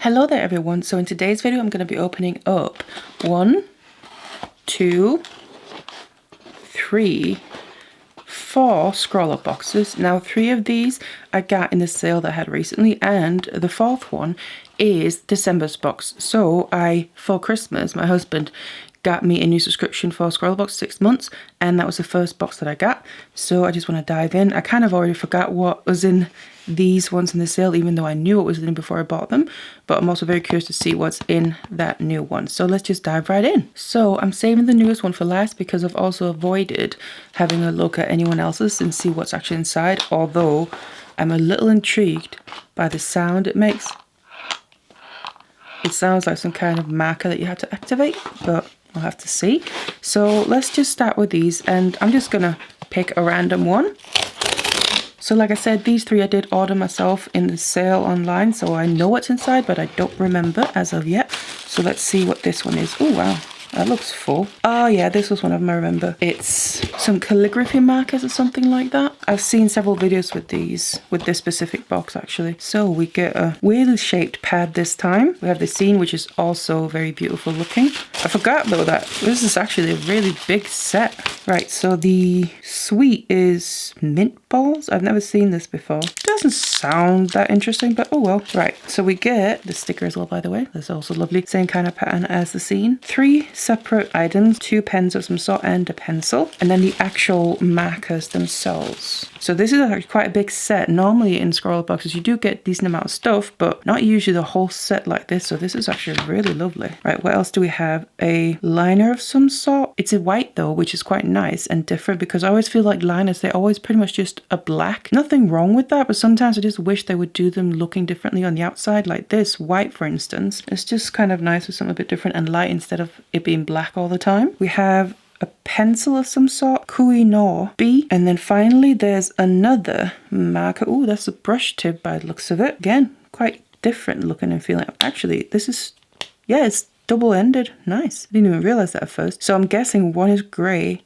Hello there everyone, so in today's video I'm going to be opening up 1, 2, 3, 4 Scrawlrbox boxes. Now 3 of these I got in the sale that I had recently, and the 4th one is December's box. So for Christmas, my husband got me a new subscription for Scrawlrbox 6 months, and that was the first box that I got. So I just want to dive in. I kind of already forgot what was in these ones in the sale, even though I knew what was in before I bought them, but I'm also very curious to see what's in that new one. So let's just dive right in. So I'm saving the newest one for last because I've also avoided having a look at anyone else's and see what's actually inside, although I'm a little intrigued by the sound it makes. It sounds like some kind of marker that you have to activate, but I'll have to see. So let's just start with these, and I'm just gonna pick a random one. So like I said, these 3 I did order myself in the sale online, so I know what's inside, but I don't remember as of yet. So let's see what this one is. Oh wow, that looks full. Oh yeah, this was one of them, I remember. It's some calligraphy markers or something like that. I've seen several videos with these, with this specific box actually. So we get a weirdly shaped pad this time. We have the scene, which is also very beautiful looking. I forgot though that this is actually a really big set. Right, so the sweet is mint balls. I've never seen this before. Doesn't sound that interesting, but oh well. Right, so we get the sticker as well, by the way. That's also lovely. Same kind of pattern as the scene. 3 separate items, 2 pens of some sort and a pencil, and then the actual markers themselves. So this is actually quite a big set. Normally in Scrawlrbox boxes you do get a decent amount of stuff, but not usually the whole set like this. So this is actually really lovely. Right, what else do we have? A liner of some sort. It's a white though, which is quite nice and different, because I always feel like liners, they're always pretty much just a black. Nothing wrong with that, but sometimes I just wish they would do them looking differently on the outside, like this white for instance. It's just kind of nice with something a bit different and light instead of it being black all the time. We have a pencil of some sort, Kui-no B, and then finally there's another marker. Oh, that's a brush tip by the looks of it. Again, quite different looking and feeling. Actually, this is, yeah, it's double-ended. Nice. I didn't even realize that at first. So I'm guessing one is grey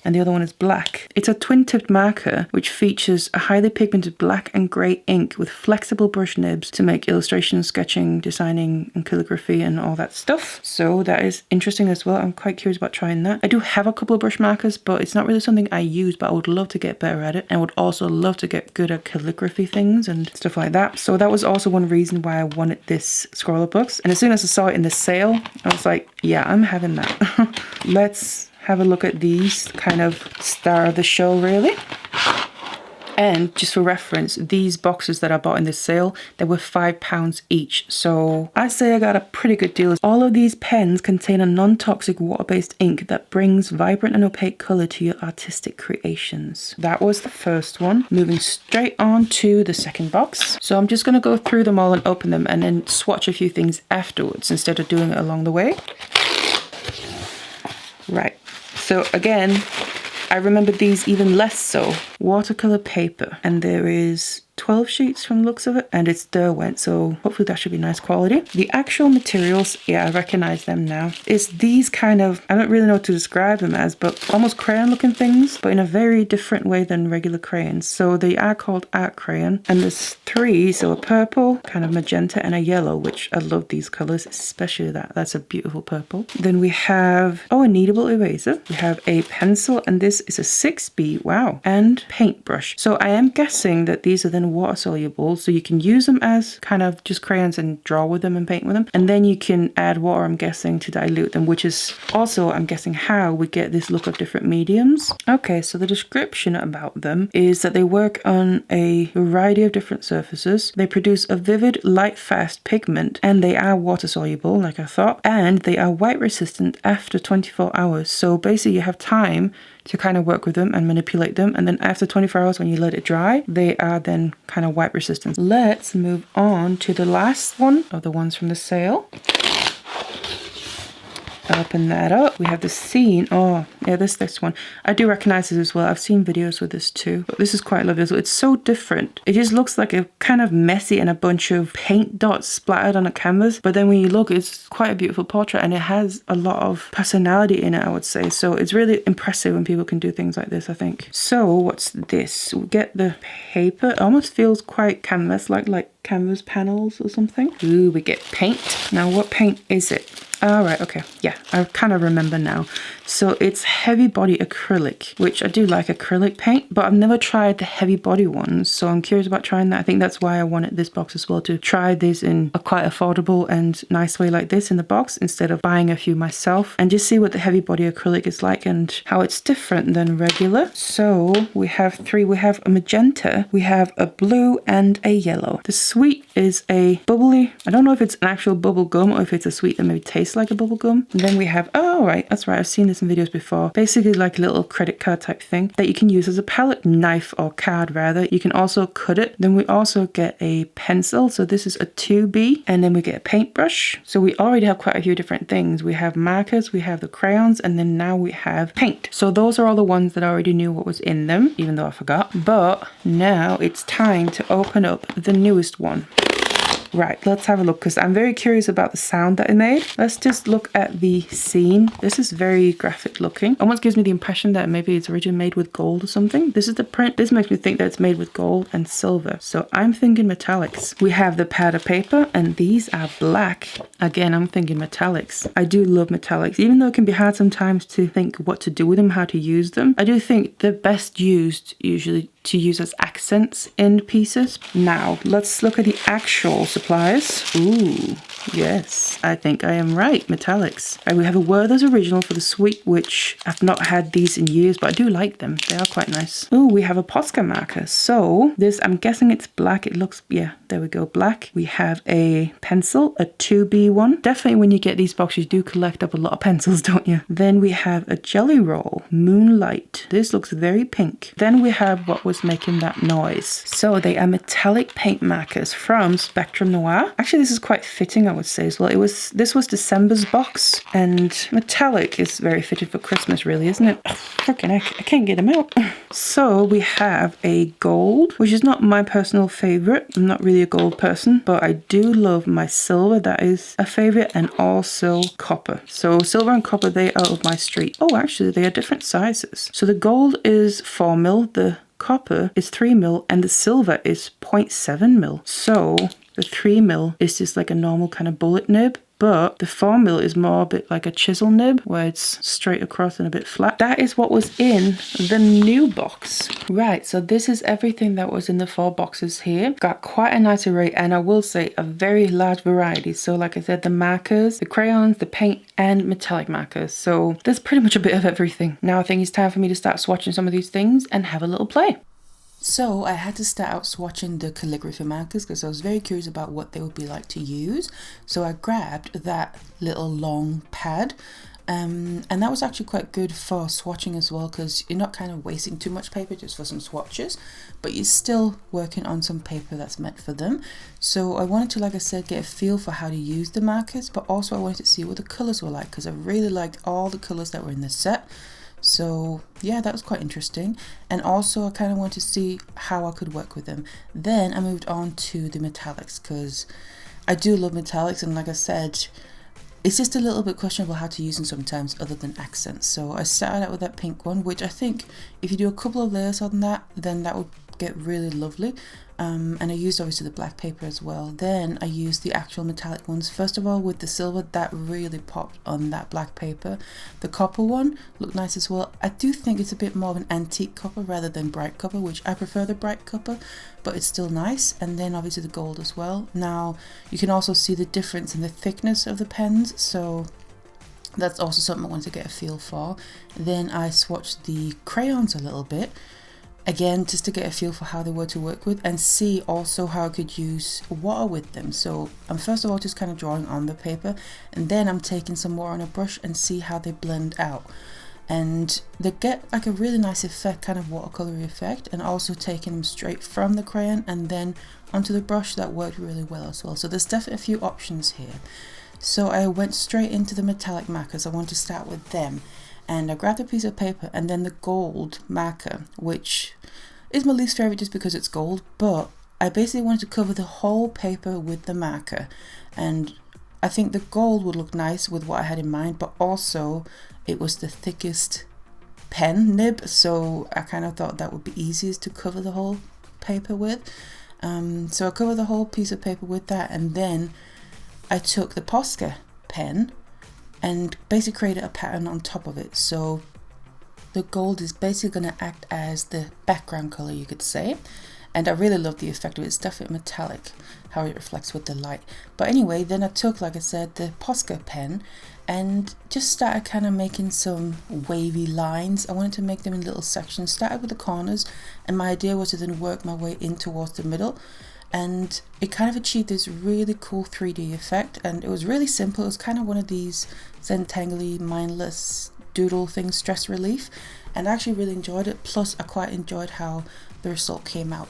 and the other one is black. It's a twin-tipped marker which features a highly pigmented black and grey ink with flexible brush nibs to make illustration, sketching, designing and calligraphy and all that stuff. So that is interesting as well. I'm quite curious about trying that. I do have a couple of brush markers, but it's not really something I use, but I would love to get better at it, and would also love to get good at calligraphy things and stuff like that. So that was also one reason why I wanted this Scrawlrbox. And as soon as I saw it in the sale, I was like, yeah, I'm having that. Let's have a look at these, kind of star of the show really. And just for reference, these boxes that I bought in this sale, they were £5 each. So I'd say I got a pretty good deal. All of these pens contain a non-toxic water-based ink that brings vibrant and opaque colour to your artistic creations. That was the first one. Moving straight on to the second box. So I'm just going to go through them all and open them and then swatch a few things afterwards instead of doing it along the way. Right. So again, I remember these even less so. Watercolor paper, and there is 12 sheets from the looks of it, and it's Derwent, so hopefully that should be nice quality. The actual materials, yeah, I recognize them now. It's these kind of, I don't really know what to describe them as, but almost crayon looking things, but in a very different way than regular crayons. So they are called art crayon, and there's 3, so a purple, kind of magenta, and a yellow, which I love these colors, especially that. That's a beautiful purple. Then we have, oh, a kneadable eraser. We have a pencil, and this is a 6B, wow, and paintbrush. So I am guessing that these are then water soluble, so you can use them as kind of just crayons and draw with them and paint with them, and then you can add water, I'm guessing, to dilute them, which is also, I'm guessing, how we get this look of different mediums. Okay, so the description about them is that they work on a variety of different surfaces. They produce a vivid, light, fast pigment, and they are water soluble, like I thought, and they are white resistant after 24 hours. So basically you have time to kind of work with them and manipulate them, and then after 24 hours when you let it dry, they are then kind of white resistant. Let's move on to the last one of the ones from the sale. open that up. We have the scene. Oh, yeah, this one. I do recognize this as well. I've seen videos with this too. But this is quite lovely as well. It's so different. It just looks like a kind of messy and a bunch of paint dots splattered on a canvas. But then when you look, it's quite a beautiful portrait and it has a lot of personality in it, I would say. So it's really impressive when people can do things like this, I think. So what's this? We get the paper. It almost feels quite canvas, like canvas panels or something. Ooh, we get paint. Now, what paint is it? All right, okay, yeah, I kind of remember now. So it's heavy body acrylic, which I do like acrylic paint, but I've never tried the heavy body ones, so I'm curious about trying that. I think that's why I wanted this box as well, to try this in a quite affordable and nice way like this in the box, instead of buying a few myself, and just see what the heavy body acrylic is like and how it's different than regular. So we have three. We have a magenta, we have a blue, and a yellow. The sweet is a bubbly. I don't know if it's an actual bubble gum or if it's a sweet that maybe tastes like a bubble gum. And then we have, oh right, that's right, I've seen this in videos before. Basically like a little credit card type thing that you can use as a palette knife, or card rather. You can also cut it. Then we also get a pencil. So this is a 2B, and then we get a paintbrush. So we already have quite a few different things. We have markers, we have the crayons, and then now we have paint. So those are all the ones that I already knew what was in them, even though I forgot. But now it's time to open up the newest one. Right, let's have a look, because I'm very curious about the sound that it made. Let's just look at the scene. This is very graphic looking. Almost gives me the impression that maybe it's originally made with gold or something. This is the print. This makes me think that it's made with gold and silver. So I'm thinking metallics. We have the pad of paper, and these are black. Again, I'm thinking metallics. I do love metallics, even though it can be hard sometimes to think what to do with them, how to use them. I do think they're best used usually to use as accents in pieces. Now, let's look at the actual supplies. Ooh, yes, I think I am right. Metallics. Right, we have a Werther's original for the sweet, which I've not had these in years, but I do like them. They are quite nice. Oh, we have a Posca marker. So this, I'm guessing it's black. It looks, yeah, there we go, black. We have a pencil, a 2B one. Definitely when you get these boxes, you do collect up a lot of pencils, don't you? Then we have a jelly roll, Moonlight. This looks very pink. Then we have what was making that noise. So they are metallic paint markers from Spectrum Noir. Actually, this is quite fitting, I would say as well. This was December's box, and metallic is very fitting for Christmas, really, isn't it? Oh, freaking heck, I can't get them out. So we have a gold, which is not my personal favorite. I'm not really a gold person, but I do love my silver. That is a favorite, and also copper. So silver and copper, they are of my street. Oh, actually, they are different sizes. So the gold is 4mm, the copper is 3mm, and the silver is 0.7mm. So the 3mm is just like a normal kind of bullet nib, but the 4mm is more a bit like a chisel nib, where it's straight across and a bit flat. That is what was in the new box. Right, so this is everything that was in the 4 boxes here. Got quite a nice array, and I will say a very large variety. So like I said, the markers, the crayons, the paint, and metallic markers. So there's pretty much a bit of everything. Now I think it's time for me to start swatching some of these things and have a little play. So I had to start out swatching the calligraphy markers because I was very curious about what they would be like to use. So I grabbed that little long pad, and that was actually quite good for swatching as well, because you're not kind of wasting too much paper just for some swatches, but you're still working on some paper that's meant for them. So I wanted to, like I said, get a feel for how to use the markers, but also I wanted to see what the colors were like, because I really liked all the colors that were in the set. So yeah, that was quite interesting, and also I kind of wanted to see how I could work with them. Then I moved on to the metallics, because I do love metallics, and like I said, it's just a little bit questionable how to use them sometimes other than accents. So I started out with that pink one, which I think if you do a couple of layers on that, then that would get really lovely. And I used obviously the black paper as well. Then I used the actual metallic ones. First of all, with the silver, that really popped on that black paper. The copper one looked nice as well. I do think it's a bit more of an antique copper rather than bright copper, which I prefer the bright copper, but it's still nice. And then obviously the gold as well. Now you can also see the difference in the thickness of the pens, so that's also something I wanted to get a feel for. Then I swatched the crayons a little bit, again just to get a feel for how they were to work with, and see also how I could use water with them. So I'm first of all just kind of drawing on the paper, and then I'm taking some water on a brush and see how they blend out, and they get like a really nice effect, kind of watercolory effect, and also taking them straight from the crayon and then onto the brush. That worked really well as well. So there's definitely a few options here. So I went straight into the metallic markers. I want to start with them, and I grabbed a piece of paper and then the gold marker, which is my least favorite just because it's gold, but I basically wanted to cover the whole paper with the marker, and I think the gold would look nice with what I had in mind, but also it was the thickest pen nib, so I kind of thought that would be easiest to cover the whole paper with. So I covered the whole piece of paper with that, and then I took the Posca pen and basically created a pattern on top of it. So the gold is basically going to act as the background color, you could say. And I really love the effect of it. It's definitely metallic, how it reflects with the light. But anyway, then I took, like I said, the Posca pen and just started kind of making some wavy lines. I wanted to make them in little sections. Started with the corners, and my idea was to then work my way in towards the middle. And it kind of achieved this really cool 3D effect, and it was really simple. It was kind of one of these Zentangle mindless doodle things, stress relief, and I actually really enjoyed it. Plus I quite enjoyed how the result came out.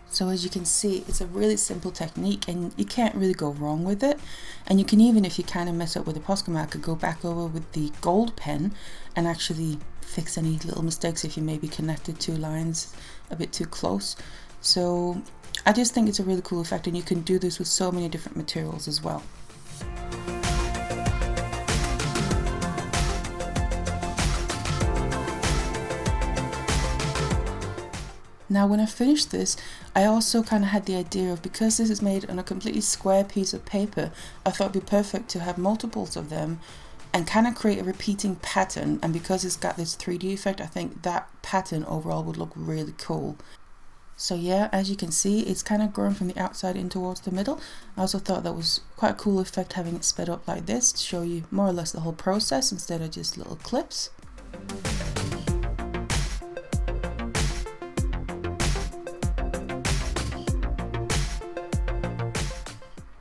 So as you can see, it's a really simple technique and you can't really go wrong with it. And you can even, if you kind of mess up with the Posca marker, go back over with the gold pen and actually fix any little mistakes if you maybe connected two lines a bit too close. So I just think it's a really cool effect, and you can do this with so many different materials as well. Now when I finished this, I also kind of had the idea of, because this is made on a completely square piece of paper, I thought it'd be perfect to have multiples of them and kind of create a repeating pattern. And because it's got this 3D effect, I think that pattern overall would look really cool. So yeah, as you can see, it's kind of grown from the outside in towards the middle. I also thought that was quite a cool effect, having it sped up like this to show you more or less the whole process instead of just little clips.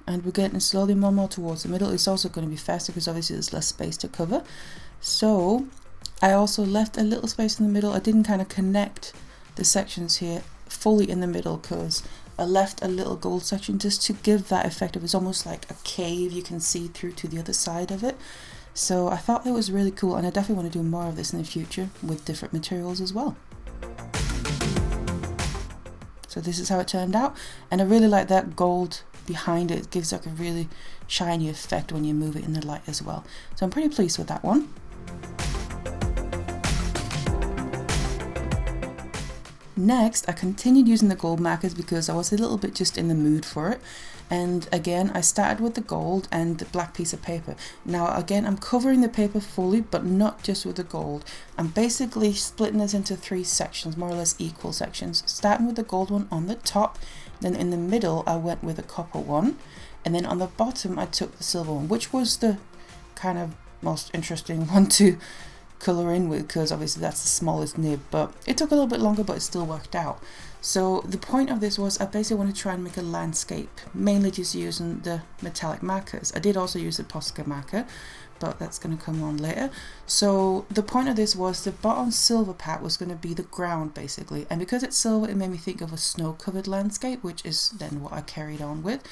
And we're getting slowly more and more towards the middle. It's also going to be faster because obviously there's less space to cover. So I also left a little space in the middle. I didn't kind of connect the sections here fully in the middle because I left a little gold section just to give that effect. It was almost like a cave you can see through to the other side of it. So I thought that was really cool, and I definitely want to do more of this in the future with different materials as well. So this is how it turned out, and I really like that gold behind it. It gives like a really shiny effect when you move it in the light as well. So I'm pretty pleased with that one. Next, I continued using the gold markers because I was a little bit just in the mood for it. And again, I started with the gold and the black piece of paper. Now again, I'm covering the paper fully, but not just with the gold. I'm basically splitting this into 3 sections, more or less equal sections. Starting with the gold one on the top, then in the middle I went with a copper one, and then on the bottom I took the silver one, which was the kind of most interesting one to colour in with, because obviously that's the smallest nib, but it took a little bit longer, but it still worked out. So the point of this was I basically wanted to try and make a landscape, mainly just using the metallic markers. I did also use the Posca marker, but that's going to come on later. So the point of this was the bottom silver part was going to be the ground basically, and because it's silver it made me think of a snow-covered landscape, which is then what I carried on with.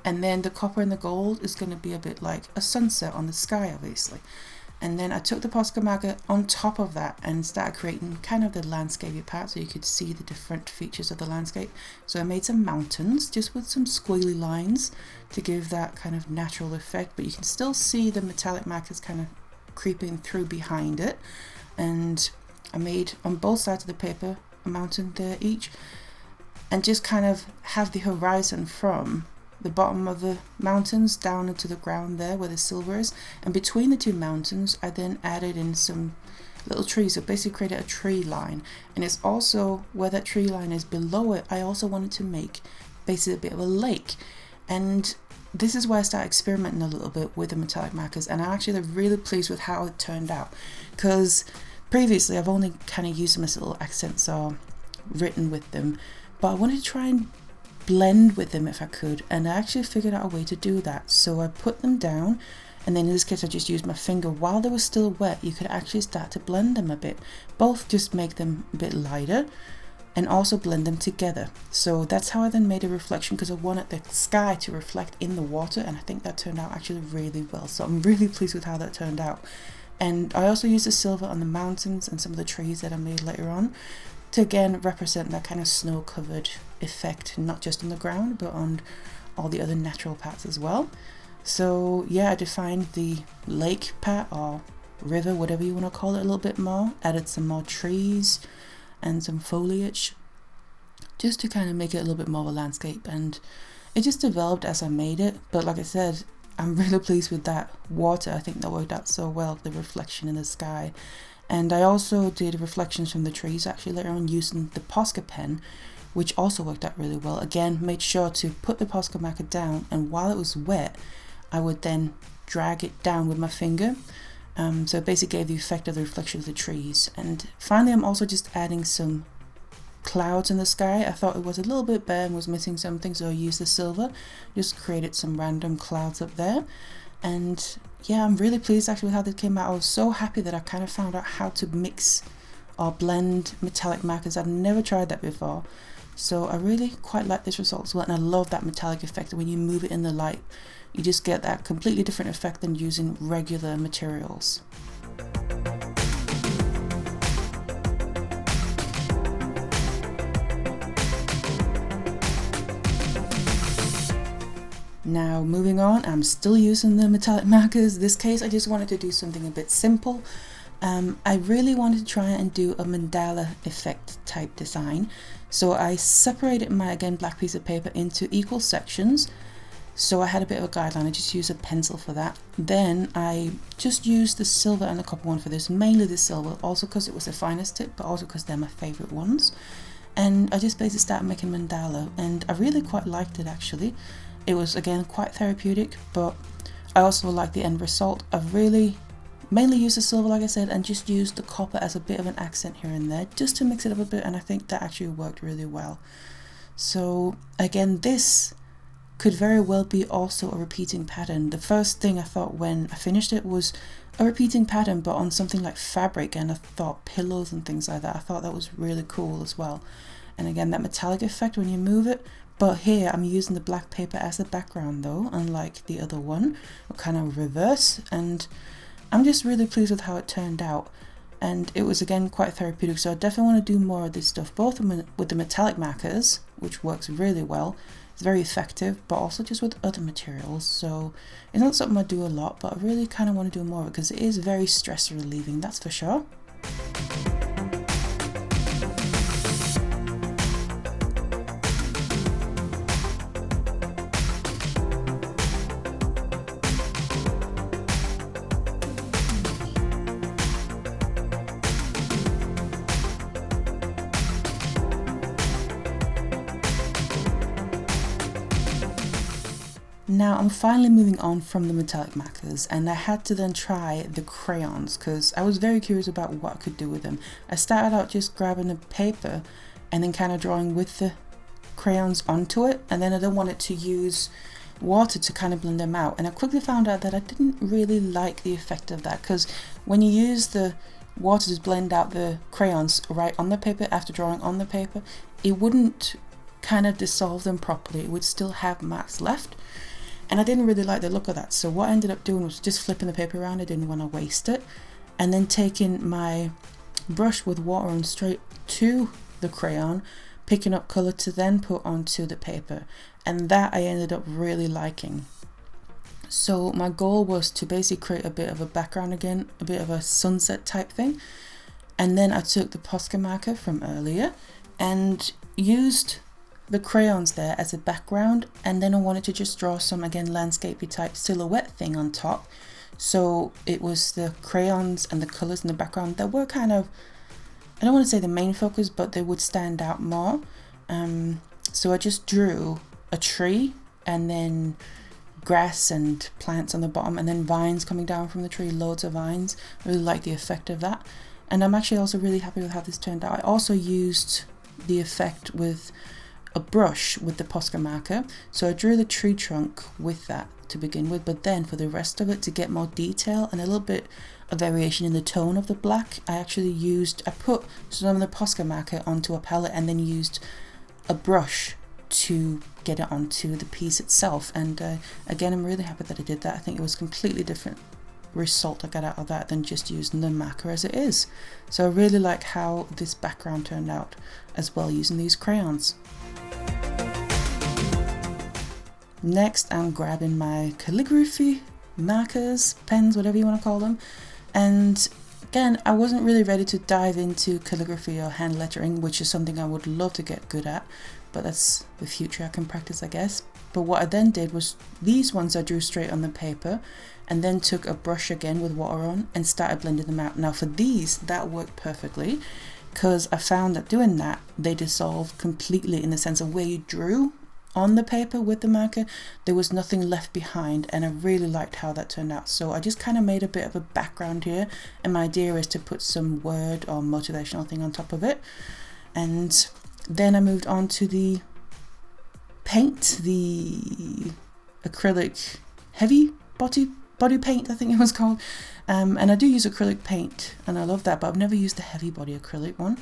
And then the copper and the gold is going to be a bit like a sunset on the sky obviously. And then I took the Posca marker on top of that and started creating kind of the landscapey part so you could see the different features of the landscape. So I made some mountains just with some squiggly lines to give that kind of natural effect, but you can still see the metallic markers kind of creeping through behind it. And I made on both sides of the paper a mountain there each, and just kind of have the horizon from the bottom of the mountains down into the ground there where the silver is, and between the two mountains I then added in some little trees, so basically created a tree line. And it's also where that tree line is below it, I also wanted to make basically a bit of a lake. And this is where I started experimenting a little bit with the metallic markers, and I'm actually really pleased with how it turned out, because previously I've only kind of used them as little accents or written with them, but I wanted to try and blend with them if I could, and I actually figured out a way to do that. So I put them down, and then in this case I just used my finger. While they were still wet, you could actually start to blend them a bit, both just make them a bit lighter, and also blend them together. So that's how I then made a reflection, because I wanted the sky to reflect in the water, and I think that turned out actually really well. So I'm really pleased with how that turned out. And I also used the silver on the mountains and some of the trees that I made later on to again represent that kind of snow covered effect, not just on the ground but on all the other natural parts as well. So yeah, I defined the lake part or river, whatever you want to call it, a little bit more, added some more trees and some foliage just to kind of make it a little bit more of a landscape, and it just developed as I made it. But like I said, I'm really pleased with that water. I think that worked out so well, the reflection in the sky. And I also did reflections from the trees actually later on using the Posca pen, which also worked out really well. Again, made sure to put the Posca marker down, and while it was wet I would then drag it down with my finger. So it basically gave the effect of the reflection of the trees. And finally I'm also just adding some clouds in the sky. I thought it was a little bit bare and was missing something, so I used the silver, just created some random clouds up there. And yeah, I'm really pleased actually with how this came out. I was so happy that I kind of found out how to mix or blend metallic markers. I've never tried that before, so I really quite like this result as well. And I love that metallic effect. When you move it in the light, you just get that completely different effect than using regular materials. Now moving on, I'm still using the metallic markers. This case I just wanted to do something a bit simple. I really wanted to try and do a mandala effect type design. So I separated my, again, black piece of paper into equal sections. So I had a bit of a guideline. I just used a pencil for that. Then I just used the silver and the copper one for this, mainly the silver, also because it was the finest tip, but also because they're my favorite ones. And I just basically started making mandala, and I really quite liked it actually. It was again quite therapeutic, but I also like the end result. I've really mainly used the silver, like I said, and just used the copper as a bit of an accent here and there, just to mix it up a bit, and I think that actually worked really well. So again, this could very well be also a repeating pattern. The first thing I thought when I finished it was a repeating pattern, but on something like fabric, and I thought pillows and things like that. I thought that was really cool as well. And again, that metallic effect when you move it. But here I'm using the black paper as a background though, unlike the other one, kind of reverse, and I'm just really pleased with how it turned out. And it was again quite therapeutic, so I definitely want to do more of this stuff, both with the metallic markers, which works really well. It's very effective, but also just with other materials. So it's not something I do a lot, but I really kind of want to do more of it because it is very stress relieving, that's for sure. Now I'm finally moving on from the metallic markers, and I had to then try the crayons because I was very curious about what I could do with them. I started out just grabbing a paper and then kind of drawing with the crayons onto it, and then I then wanted to use water to kind of blend them out, and I quickly found out that I didn't really like the effect of that, because when you use the water to blend out the crayons right on the paper after drawing on the paper, it wouldn't kind of dissolve them properly. It would still have marks left. And I didn't really like the look of that. So what I ended up doing was just flipping the paper around. I didn't want to waste it. And then taking my brush with water on straight to the crayon, picking up colour to then put onto the paper. And that I ended up really liking. So my goal was to basically create a bit of a background again, a bit of a sunset type thing. And then I took the Posca marker from earlier and used the crayons there as a background, and then I wanted to just draw some, again, landscapey type silhouette thing on top. So it was the crayons and the colours in the background that were kind of, I don't want to say the main focus, but they would stand out more. So I just drew a tree and then grass and plants on the bottom, and then vines coming down from the tree, loads of vines. I really like the effect of that, and I'm actually also really happy with how this turned out. I also used the effect with a brush with the Posca marker, so I drew the tree trunk with that to begin with, but then for the rest of it, to get more detail and a little bit of variation in the tone of the black, I put some of the Posca marker onto a palette and then used a brush to get it onto the piece itself. And again, I'm really happy that I did that. I think it was a completely different result I got out of that than just using the marker as it is. So I really like how this background turned out as well using these crayons. Next, I'm grabbing my calligraphy markers, pens, whatever you want to call them. And again, I wasn't really ready to dive into calligraphy or hand lettering, which is something I would love to get good at, but that's the future I can practice, I guess. But what I then did was these ones I drew straight on the paper and then took a brush again with water on and started blending them out. Now for these, that worked perfectly because I found that doing that, they dissolved completely in the sense of where you drew on the paper with the marker, there was nothing left behind, and I really liked how that turned out. So I just kind of made a bit of a background here, and my idea is to put some word or motivational thing on top of it. And then I moved on to the paint, the acrylic heavy body paint, I think it was called. And I do use acrylic paint and I love that, but I've never used the heavy body acrylic one.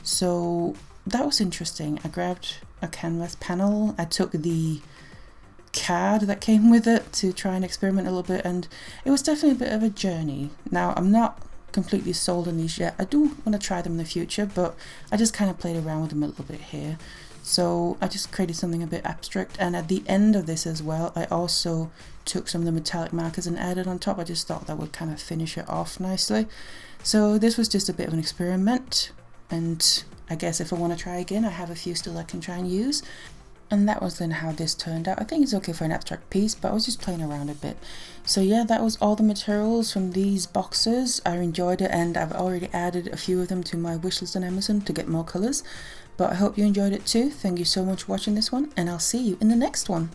So that was interesting. I grabbed a canvas panel. I took the card that came with it to try and experiment a little bit, and it was definitely a bit of a journey. Now I'm not completely sold on these yet. I do want to try them in the future, but I just kind of played around with them a little bit here. So I just created something a bit abstract, and at the end of this as well, I also took some of the metallic markers and added on top. I just thought that would kind of finish it off nicely. So this was just a bit of an experiment, and I guess if I want to try again, I have a few still I can try and use. And that was then how this turned out. I think it's okay for an abstract piece, but I was just playing around a bit. So yeah, that was all the materials from these boxes. I enjoyed it, and I've already added a few of them to my wishlist on Amazon to get more colours. But I hope you enjoyed it too. Thank you so much for watching this one, and I'll see you in the next one.